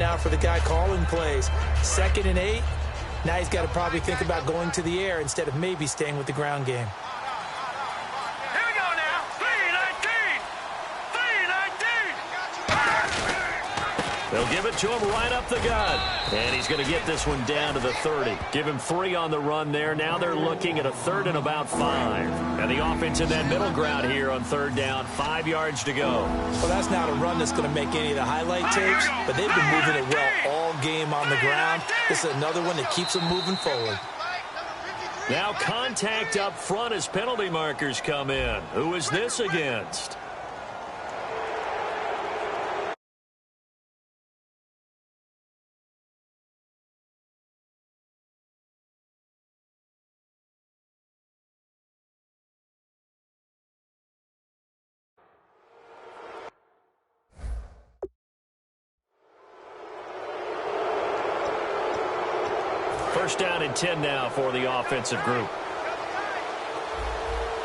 Now for the guy calling plays. 2nd and 8. Now he's got to probably think about going to the air instead of maybe staying with the ground game. Here we go now. 3-19. 3-19. They'll give it to him right up the gut. And he's going to get this one down to the 30. Give him 3 on the run there. Now they're looking at a 3rd and about 5. And the offense in that middle ground here on 3rd down. 5 yards to go. Well, that's not a run that's going to make any of the highlight tapes, but they've been moving it well all game on the ground. This is another one that keeps them moving forward. Now contact up front as penalty markers come in. Who is this against? First down and 10 now for the offensive group.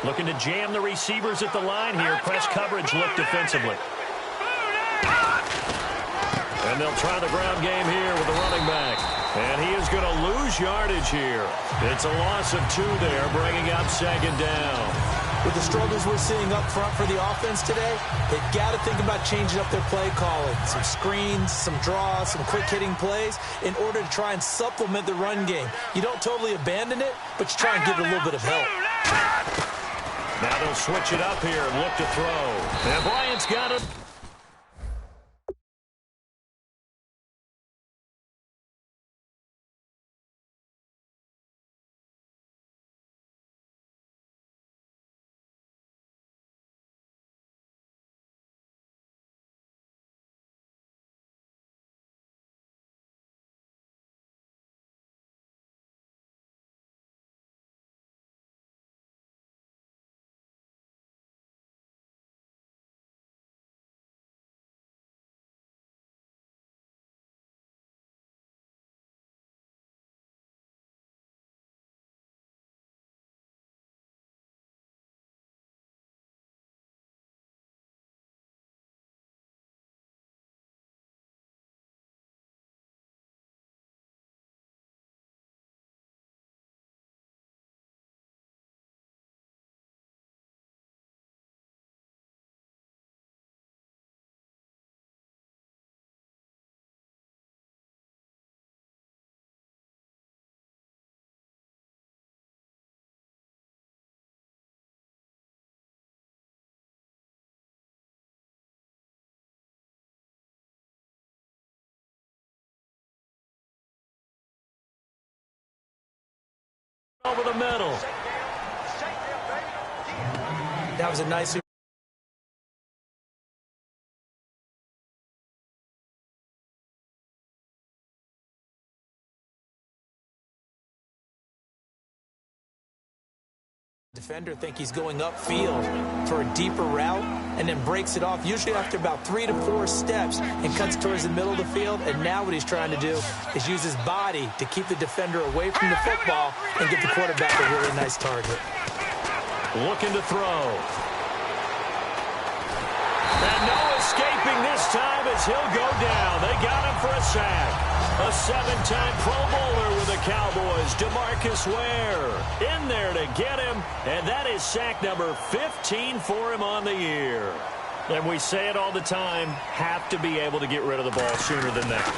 Looking to jam the receivers at the line here. Press coverage look defensively. And they'll try the ground game here with the running back. And he is going to lose yardage here. It's a loss of 2 there, bringing up 2nd down. With the struggles we're seeing up front for the offense today, they've got to think about changing up their play calling. Some screens, some draws, some quick-hitting plays in order to try and supplement the run game. You don't totally abandon it, but you try and give it a little bit of help. Now they'll switch it up here and look to throw. And Bryant's got it. Over the middle. That was a nice defender. Think he's going upfield for a deeper route and then breaks it off, usually after about 3 to 4 steps, and cuts towards the middle of the field. And now what he's trying to do is use his body to keep the defender away from the football and give the quarterback a really nice target. Looking to throw. And no escaping this time as he'll go down. They got him for a sack. A 7-time Pro Bowler with the Cowboys, DeMarcus Ware, in there to get him. And that is sack number 15 for him on the year. And we say it all the time, have to be able to get rid of the ball sooner than that.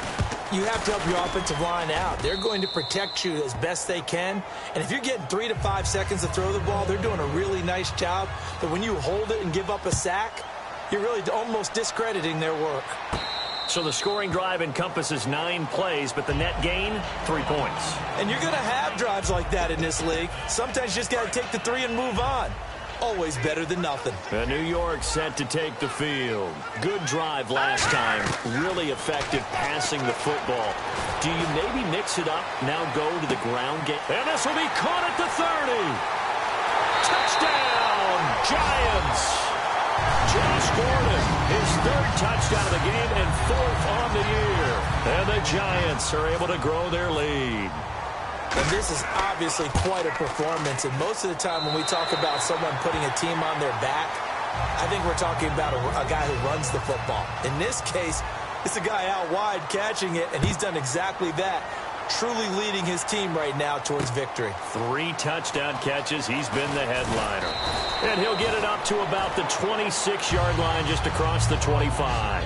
You have to help your offensive line out. They're going to protect you as best they can. And if you're getting 3 to 5 seconds to throw the ball, they're doing a really nice job. But when you hold it and give up a sack, you're really almost discrediting their work. So the scoring drive encompasses 9 plays, but the net gain, 3 points. And you're going to have drives like that in this league. Sometimes you just got to take the 3 and move on. Always better than nothing. And New York set to take the field. Good drive last time. Really effective passing the football. Do you maybe mix it up, now go to the ground game? And this will be caught at the 30. Touchdown, Giants. Josh Gordon, his 3rd touchdown of the game and 4th on the year. And the Giants are able to grow their lead. And this is obviously quite a performance. And most of the time when we talk about someone putting a team on their back, I think we're talking about a guy who runs the football. In this case, It's a guy out wide catching it, and he's done exactly that. Truly leading his team right now towards victory. 3 touchdown catches. He's been the headliner. And he'll get it up to about the 26-yard line, just across the 25.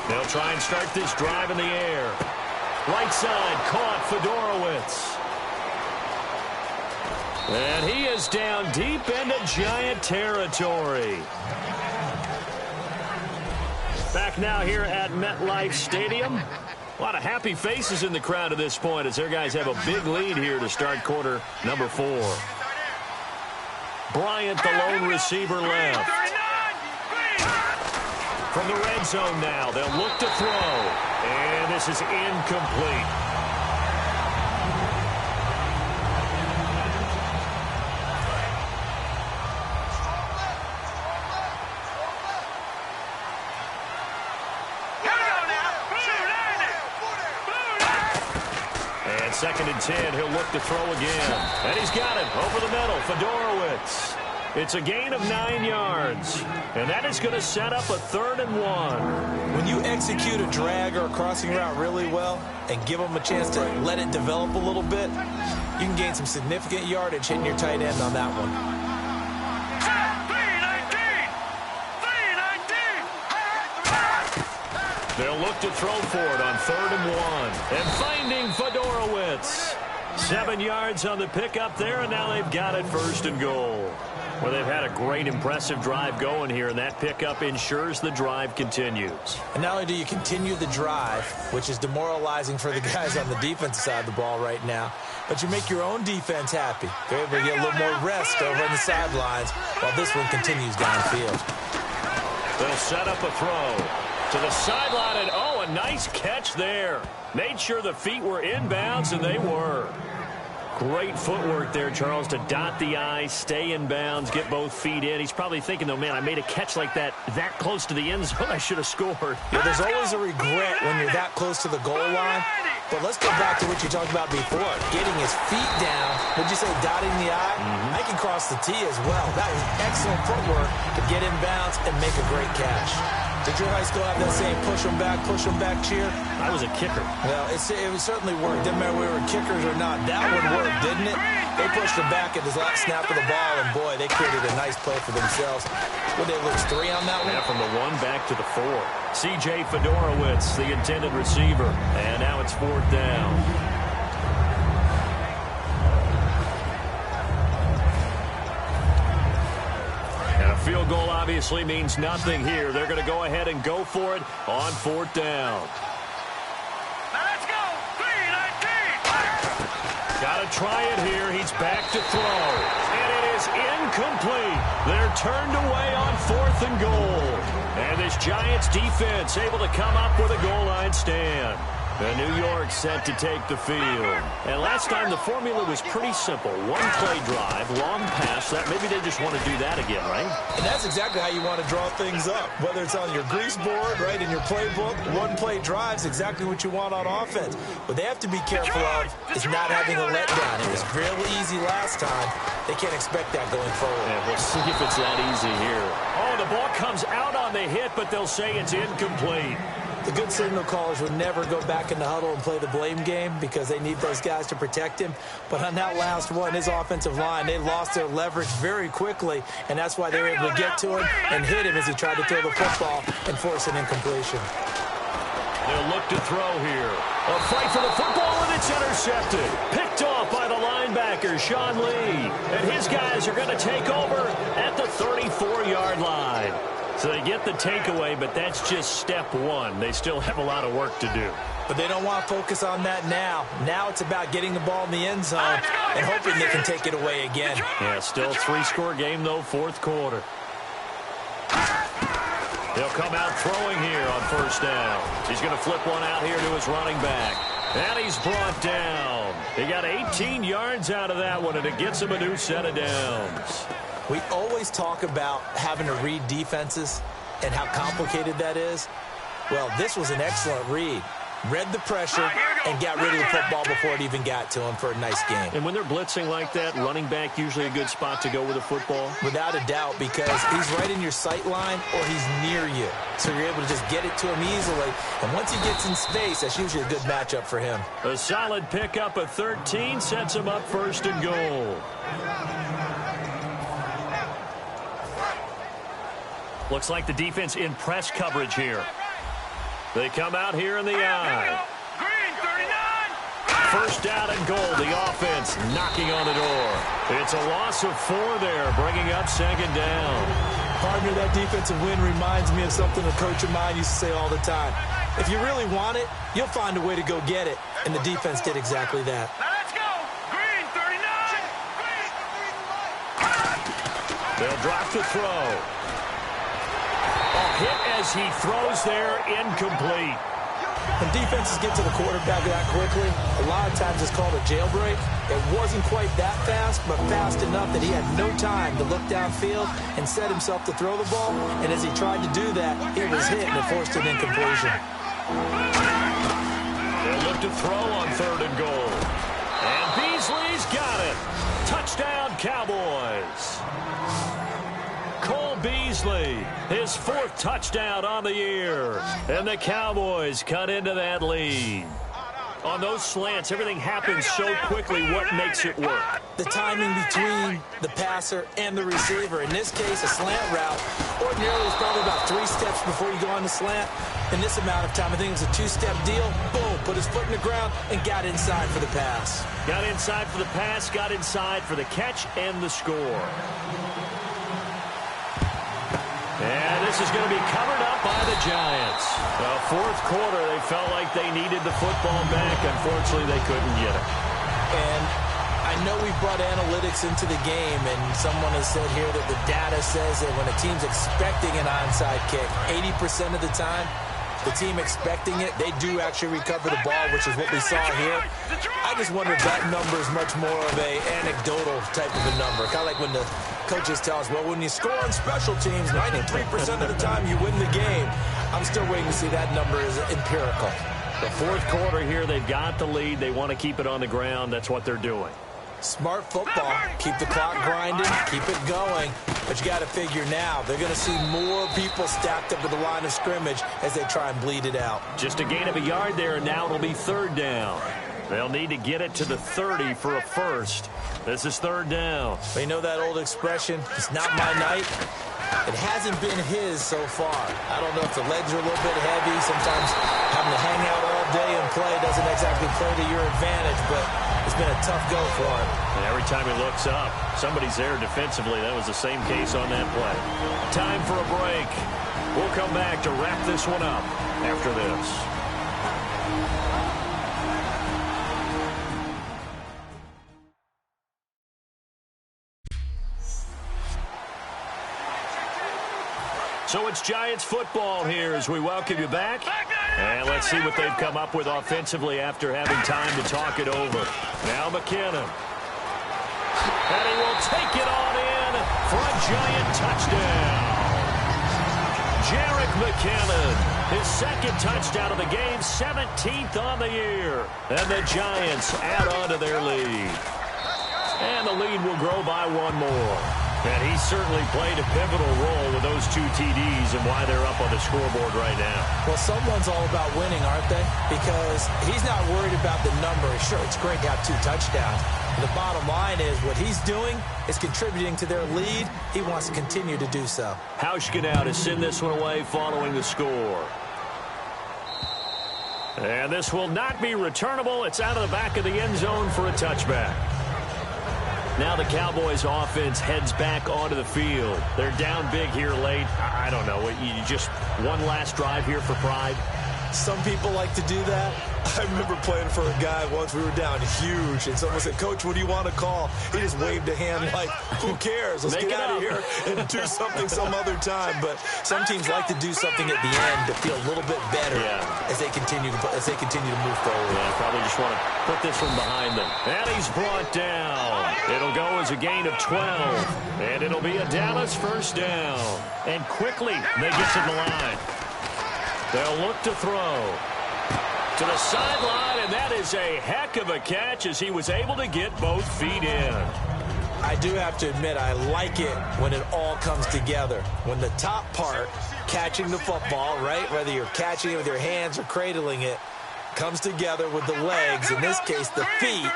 They'll try and start this drive in the air. Right side, caught Fedorowicz. And he is down deep into Giant territory. Back now here at MetLife Stadium. A lot of happy faces in the crowd at this point as their guys have a big lead here to start quarter number 4. Bryant, the lone receiver, left. From the red zone now, they'll look to throw. And this is incomplete. And 2nd and 10, he'll look to throw again. And he's got it over the middle, Fedorowicz. It's a gain of 9 yards, and that is going to set up a 3rd and 1. When you execute a drag or a crossing route really well and give them a chance to let it develop a little bit, you can gain some significant yardage hitting your tight end on that one. They'll look to throw for it on 3rd and 1. And finding Fedorowicz. 7 yards on the pickup there, and now they've got it 1st and goal. Well, they've had a great, impressive drive going here, and that pickup ensures the drive continues. And not only do you continue the drive, which is demoralizing for the guys on the defensive side of the ball right now, but you make your own defense happy. They're able to get a little more rest over on the sidelines while this one continues downfield. They'll set up a throw to the sideline, and oh, a nice catch there. Made sure the feet were inbounds, and they were. Great footwork there, Charles, to dot the I, stay in bounds, get both feet in. He's probably thinking, though, man, I made a catch like that close to the end zone. I should have scored. Yeah, there's always a regret when you're that close to the goal line. But let's go back to what you talked about before. Getting his feet down. Would you say dotting the I? I can cross the T as well. That was excellent footwork to get in bounds and make a great catch. Did your high school have that same push 'em back cheer? I was a kicker. Well, it certainly worked. Didn't matter whether we were kickers or not. That one worked, didn't it? They pushed him back at his last snap of the ball, and boy, they created a nice play for themselves. Would they lose 3 on that one? Yeah, from the 1 back to the 4. C.J. Fedorowicz, the intended receiver. And now it's 4th down. Field goal obviously means nothing here. They're going to go ahead and go for it on 4th down. Now let's go. 3-19. Got to try it here. He's back to throw. And it is incomplete. They're turned away on 4th and goal. And this Giants defense able to come up with a goal line stand. The New York set to take the field. And last time the formula was pretty simple. 1-play drive, long pass. That maybe they just want to do that again, right? And that's exactly how you want to draw things up. Whether it's on your grease board, right, in your playbook, 1-play drive is exactly what you want on offense. What they have to be careful of is not having a letdown. It was real easy last time. They can't expect that going forward. Yeah, we'll see if it's that easy here. Oh, the ball comes out on the hit, but they'll say it's incomplete. The good signal callers would never go back in the huddle and play the blame game because they need those guys to protect him. But on that last one, his offensive line, they lost their leverage very quickly, and that's why they were able to get to him and hit him as he tried to throw the football and force an incompletion. They'll look to throw here. A fight for the football, and it's intercepted. Picked off by the linebacker, Sean Lee. And his guys are going to take over at the 34-yard line. So they get the takeaway, but that's just step 1. They still have a lot of work to do. But they don't want to focus on that now. Now it's about getting the ball in the end zone and hoping they can take it away again. Yeah, still 3-score game, though, 4th quarter. He'll come out throwing here on 1st down. He's going to flip one out here to his running back. And he's brought down. He got 18 yards out of that one, and it gets him a new set of downs. We always talk about having to read defenses and how complicated that is. Well, this was an excellent read. Read the pressure and got rid of the football before it even got to him for a nice game. And when they're blitzing like that, running back usually a good spot to go with a football? Without a doubt, because he's right in your sight line or he's near you. So you're able to just get it to him easily. And once he gets in space, that's usually a good matchup for him. A solid pickup of 13 sets him up first and goal. Looks like the defense in press coverage here. They come out here in the eye. Green 39. First down and goal. The offense knocking on the door. It's a loss of 4 there, bringing up second down. Partner, that defensive win reminds me of something a coach of mine used to say all the time. If you really want it, you'll find a way to go get it. And the defense did exactly that. Now let's go. Green 39. They'll drop the throw. A hit as he throws there, incomplete. When defenses get to the quarterback that quickly, a lot of times it's called a jailbreak. It wasn't quite that fast, but fast enough that he had no time to look downfield and set himself to throw the ball. And as he tried to do that, he was hit and it forced an incompletion. They'll look to throw on third and goal. And Beasley's got it. Touchdown, Cowboys. Cole Beasley, his 4th touchdown on the year. And the Cowboys cut into that lead. On those slants, everything happens so quickly. What makes it work? The timing between the passer and the receiver. In this case, a slant route. Ordinarily, it's probably about 3 steps before you go on the slant. In this amount of time, I think it was a 2-step deal. Boom, put his foot in the ground and got inside for the pass. Got inside for the pass, got inside for the catch and the score. And this is going to be covered up by the Giants. The 4th quarter, they felt like they needed the football back. Unfortunately, they couldn't get it. And I know we brought analytics into the game, and someone has said here that the data says that when a team's expecting an onside kick, 80% of the time, the team expecting it, they do actually recover the ball, which is what we saw here. I just wonder if that number is much more of a anecdotal type of a number. Kind of like when the coaches tell us, well, when you score on special teams, 93% of the time you win the game. I'm still waiting to see that number is empirical. The 4th quarter here, they've got the lead. They want to keep it on the ground. That's what they're doing. Smart football. Keep the clock grinding. Keep it going. But you got to figure now, they're going to see more people stacked up at the line of scrimmage as they try and bleed it out. Just a gain of a yard there, and now it'll be 3rd down. They'll need to get it to the 30 for a first. This is 3rd down. You know that old expression, it's not my night? It hasn't been his so far. I don't know if the legs are a little bit heavy. Sometimes having to hang out all day and play doesn't exactly play to your advantage, but it's been a tough go for him. And every time he looks up, somebody's there defensively. That was the same case on that play. Time for a break. We'll come back to wrap this one up after this. So it's Giants football here as we welcome you back. And let's see what they've come up with offensively after having time to talk it over. Now McKinnon. And he will take it on in for a Giant touchdown. Jerick McKinnon, his 2nd touchdown of the game, 17th on the year. And the Giants add on to their lead. And the lead will grow by 1 more. And he certainly played a pivotal role with those 2 TDs and why they're up on the scoreboard right now. Well, someone's all about winning, aren't they? Because he's not worried about the number. Sure, it's great to have 2 touchdowns. But the bottom line is what he's doing is contributing to their lead. He wants to continue to do so. Hauschka now to send this one away following the score. And this will not be returnable. It's out of the back of the end zone for a touchback. Now the Cowboys offense heads back onto the field. They're down big here late. I don't know. You just one last drive here for pride? Some people like to do that. I remember playing for a guy once. We were down huge, and someone said, "Coach, what do you want to call?" He just waved a hand like, who cares? Let's get out of here and do something some other time. But some teams like to do something at the end to feel a little bit better as they continue to move forward. Yeah, probably just want to put this one behind them. And he's brought down. It'll go as a gain of 12, and it'll be a Dallas first down. And quickly, they get to the line. They'll look to throw. To the sideline, and that is a heck of a catch as he was able to get both feet in. I do have to admit, I like it when it all comes together. When the top part, catching the football, right, whether you're catching it with your hands or cradling it, comes together with the legs, in this case the feet,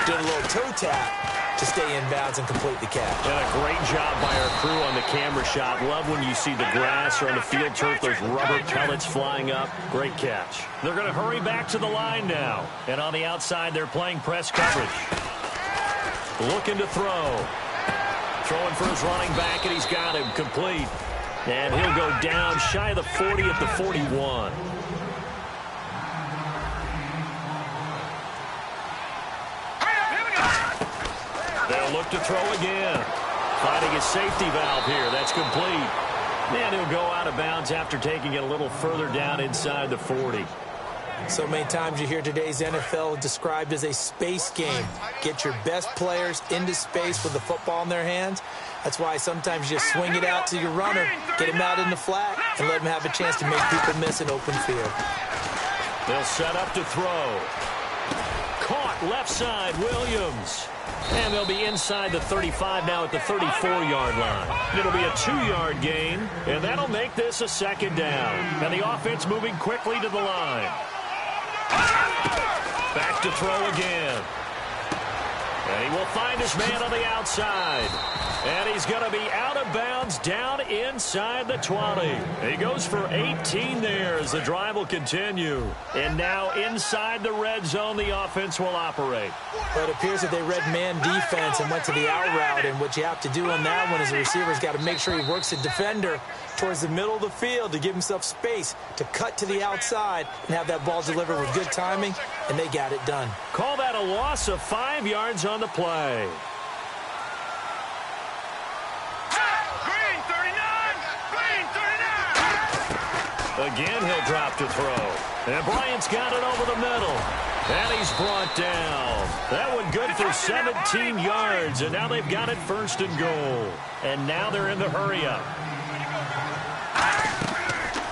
did a little toe tap to stay in bounds and complete the catch. And a great job by our crew on the camera shot. Love when you see the grass or on the field turf, those rubber pellets flying up. Great catch. They're going to hurry back to the line now. And on the outside, they're playing press coverage. Looking to throw. Throwing for his running back, and he's got him complete. And he'll go down shy of the 40 at the 41. They'll look to throw again. Finding his safety valve here. That's complete. And he'll go out of bounds after taking it a little further down inside the 40. So many times you hear today's NFL described as a space game. Get your best players into space with the football in their hands. That's why sometimes you just swing it out to your runner, get him out in the flat, and let him have a chance to make people miss an open field. They'll set up to throw. Caught left side, Williams. And they'll be inside the 35 now at the 34-yard line. It'll be a 2-yard gain, and that'll make this a second down. And the offense moving quickly to the line. Back to throw again. And he will find his man on the outside. And he's going to be out of bounds down inside the 20. He goes for 18 there as the drive will continue. And now inside the red zone, the offense will operate. But it appears that they read man defense and went to the out route. And what you have to do on that one is the receiver's got to make sure he works the defender towards the middle of the field to give himself space to cut to the outside and have that ball delivered with good timing, and they got it done. Call that a loss of 5 yards on the play. Again, he'll drop to throw. And Bryant's got it over the middle. And he's brought down. That one good for 17 yards. And now they've got it first and goal. And now they're in the hurry-up.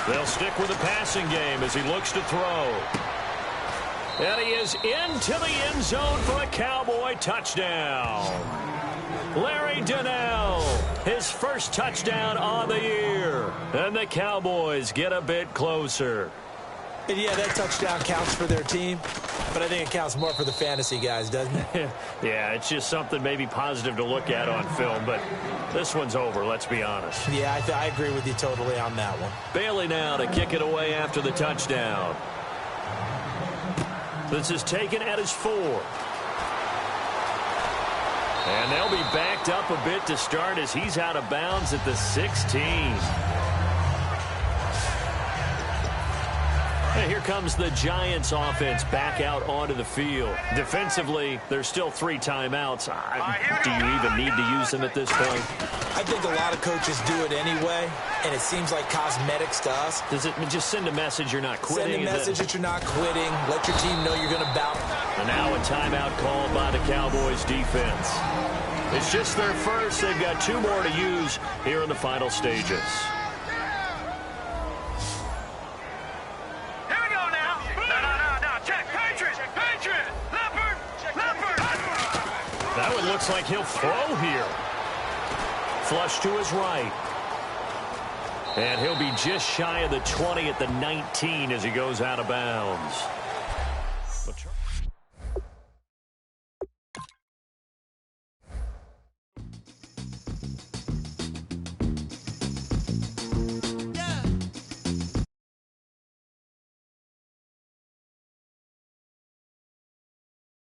They'll stick with the passing game as he looks to throw. And he is into the end zone for a Cowboy touchdown. Larry Donnell, his first touchdown on the year. And the Cowboys get a bit closer. And yeah, that touchdown counts for their team, but I think it counts more for the fantasy guys, doesn't it? Yeah, it's just something maybe positive to look at on film, but this one's over, let's be honest. Yeah, I agree with you totally on that one. Bailey now to kick it away after the touchdown. This is taken at his 4. And they'll be backed up a bit to start as he's out of bounds at the 16. And here comes the Giants offense back out onto the field. Defensively, there's still 3 timeouts. Do you even need to use them at this point? I think a lot of coaches do it anyway, and it seems like cosmetics to us. Does it just send a message you're not quitting? Send a message that you're not quitting. Let your team know you're going to bout. And now a timeout called by the Cowboys defense. It's just their first. They've got 2 more to use here in the final stages. That one looks like he'll throw here. Flush to his right. And he'll be just shy of the 20 at the 19 as he goes out of bounds.